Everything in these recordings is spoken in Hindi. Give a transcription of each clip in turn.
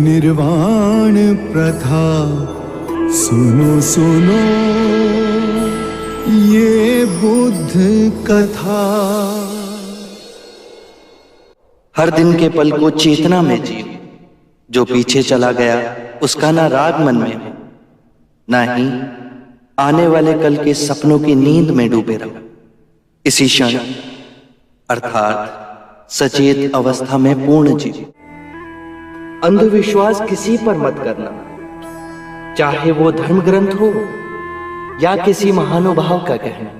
निर्वाण प्रथा सुनो सुनो ये बुद्ध कथा। हर दिन के पल को चेतना में जियो, जो पीछे चला गया उसका ना राग मन में हो, ना ही आने वाले कल के सपनों की नींद में डूबे रहो। इसी क्षण अर्थात सचेत अवस्था में पूर्ण जियो। अंधविश्वास किसी पर मत करना, चाहे वो धर्म ग्रंथ हो या किसी महानुभाव का कहना,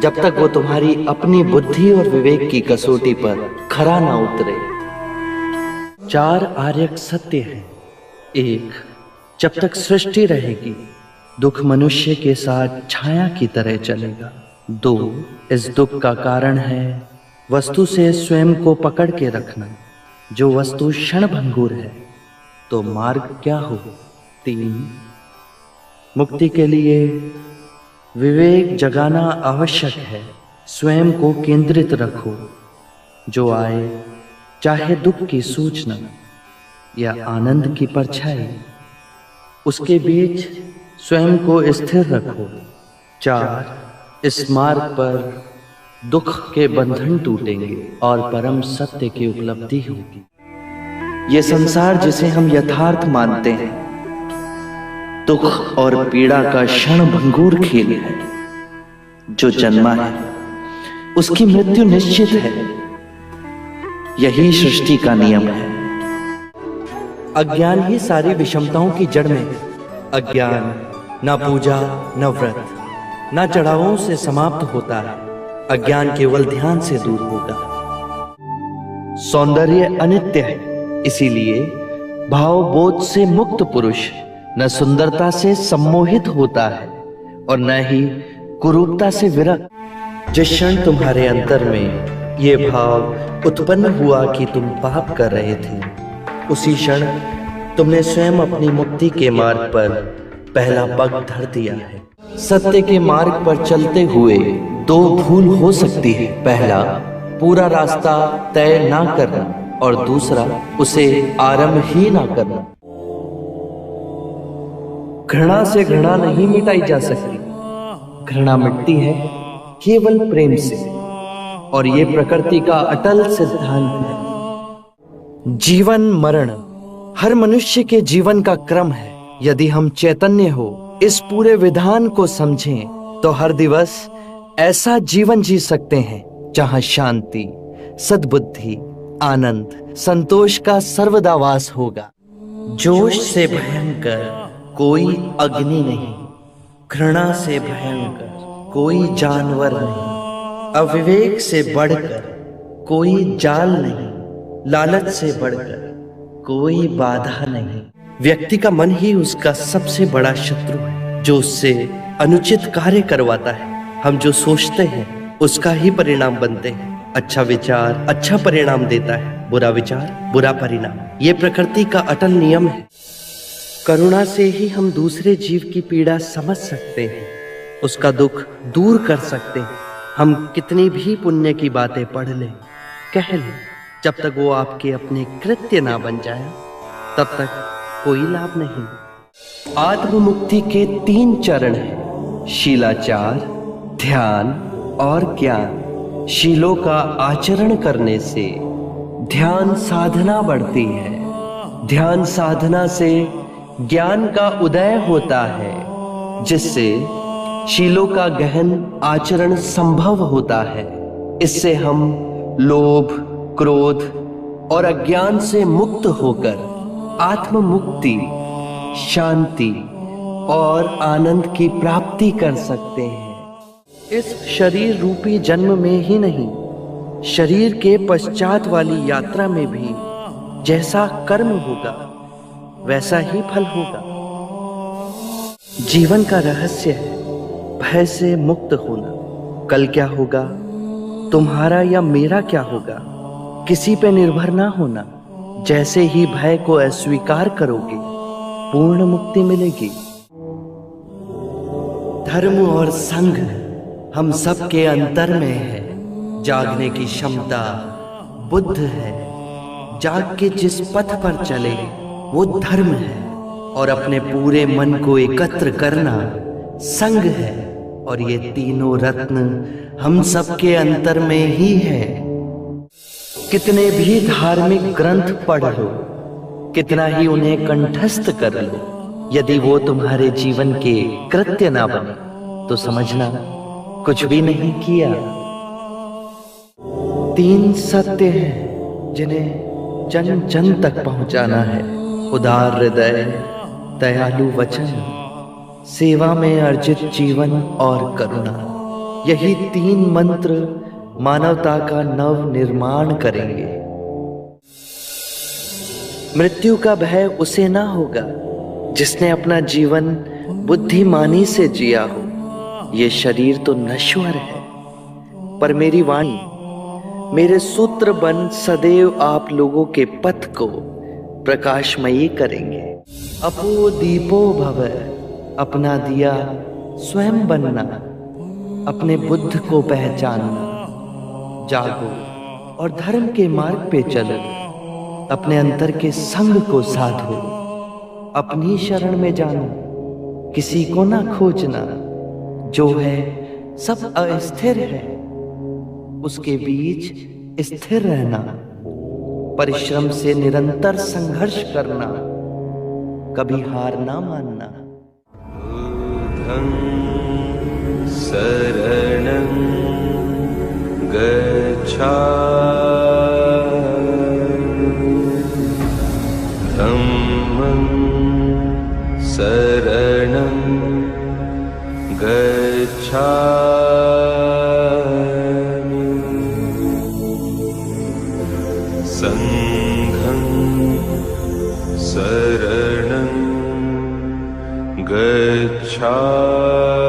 जब तक वो तुम्हारी अपनी बुद्धि और विवेक की कसौटी पर खरा ना उतरे। 4 आर्यक सत्य हैं। 1, जब तक सृष्टि रहेगी दुख मनुष्य के साथ छाया की तरह चलेगा। 2, इस दुख का कारण है वस्तु से स्वयं को पकड़ के रखना। जो वस्तु क्षणभंगुर है तो मार्ग क्या हो। 3, मुक्ति के लिए विवेक जगाना आवश्यक है। स्वयं को केंद्रित रखो, जो आए चाहे दुख की सूचना या आनंद की परछाई, उसके बीच स्वयं को स्थिर रखो। 4, इस मार्ग पर दुख के बंधन टूटेंगे और परम सत्य की उपलब्धि होगी। ये संसार जिसे हम यथार्थ मानते हैं दुख और पीड़ा का क्षणभंगुर खेल है। जो जन्मा है उसकी मृत्यु निश्चित है, यही सृष्टि का नियम है। अज्ञान ही सारी विषमताओं की जड़ में है। अज्ञान ना पूजा न व्रत ना चढ़ावों से समाप्त होता है। अज्ञान केवल ध्यान से दूर होगा। सौंदर्य अनित्य है, इसीलिए भाव बोध से मुक्त पुरुष न सुंदरता से सम्मोहित होता है और न ही कुरूपता से विरक्त। जिस क्षण तुम्हारे अंतर में ये भाव उत्पन्न हुआ कि तुम पाप कर रहे थे, उसी क्षण तुमने स्वयं अपनी मुक्ति के मार्ग पर पहला पग धर दिया है। सत्य के मार्ग पर चलते हुए 2 भूल हो सकती है। पहला, पूरा रास्ता तय ना करना और दूसरा, उसे आरंभ ही ना करना। घृणा से घृणा नहीं मिटाई जा सकती। घृणा मिटती है केवल प्रेम से, और ये प्रकृति का अटल सिद्धांत है। जीवन मरण हर मनुष्य के जीवन का क्रम है। यदि हम चैतन्य हो इस पूरे विधान को समझें तो हर दिवस ऐसा जीवन जी सकते हैं जहां शांति, सद्बुद्धि, आनंद, संतोष का सर्वदा वास होगा। जोश से भयंकर कोई अग्नि नहीं, घृणा से भयंकर कोई जानवर नहीं, अविवेक से बढ़कर कोई जाल नहीं, लालच से बढ़कर कोई बाधा नहीं। व्यक्ति का मन ही उसका सबसे बड़ा शत्रु है, जो उससे अनुचित कार्य करवाता है। हम जो सोचते हैं उसका ही परिणाम बनते हैं। अच्छा विचार अच्छा परिणाम देता है, बुरा विचार बुरा परिणाम। ये प्रकृति का अटल नियम है। करुणा से ही हम दूसरे जीव की पीड़ा समझ सकते हैं, उसका दुख दूर कर सकते हैं। हम कितनी भी पुण्य की बातें पढ़ लें, कह लें, जब तक वो आपके अपने कृत्य ना बन जाए तब तक कोई लाभ नहीं। आत्ममुक्ति के 3 चरण हैं, शीलाचार, ध्यान और ज्ञान। शीलों का आचरण करने से ध्यान साधना बढ़ती है। ध्यान साधना से ज्ञान का उदय होता है, जिससे शीलों का गहन आचरण संभव होता है। इससे हम लोभ, क्रोध और अज्ञान से मुक्त होकर आत्म मुक्ति, शांति और आनंद की प्राप्ति कर सकते हैं। इस शरीर रूपी जन्म में ही नहीं, शरीर के पश्चात वाली यात्रा में भी जैसा कर्म होगा वैसा ही फल होगा। जीवन का रहस्य है भय से मुक्त होना। कल क्या होगा, तुम्हारा या मेरा क्या होगा, किसी पे निर्भर ना होना। जैसे ही भय को अस्वीकार करोगे, पूर्ण मुक्ति मिलेगी। धर्म और संघ हम सब के अंतर में है। जागने की क्षमता बुद्ध है, जाग के जिस पथ पर चले वो धर्म है, और अपने पूरे मन को एकत्र करना संग है। और ये तीनों रत्न हम सबके अंतर में ही है। कितने भी धार्मिक ग्रंथ पढ़ लो, कितना ही उन्हें कंठस्थ कर लो, यदि वो तुम्हारे जीवन के कृत्य ना बने तो समझना कुछ भी नहीं किया। 3 सत्य हैं जिन्हें जन जन तक पहुंचाना है: उदार हृदय, दयालु वचन, सेवा में अर्जित जीवन और करुणा। यही 3 मंत्र मानवता का नव निर्माण करेंगे। मृत्यु का भय उसे ना होगा जिसने अपना जीवन बुद्धिमानी से जिया हो। ये शरीर तो नश्वर है, पर मेरी वाणी, मेरे सूत्र बन सदैव आप लोगों के पथ को प्रकाशमयी करेंगे। अपो दीपो भव, अपना दिया स्वयं बनना, अपने बुद्ध को पहचानना। जागो और धर्म के मार्ग पे चलो, अपने अंतर के संग को साधो, अपनी शरण में जानो, किसी को ना खोजना। जो है सब अस्थिर है, उसके बीच स्थिर रहना, परिश्रम से निरंतर संघर्ष करना, कभी हार ना मानना। शरणं गच्छामि, धम्मं शरणं गच्छामि, संघं शरणं गच्छामि।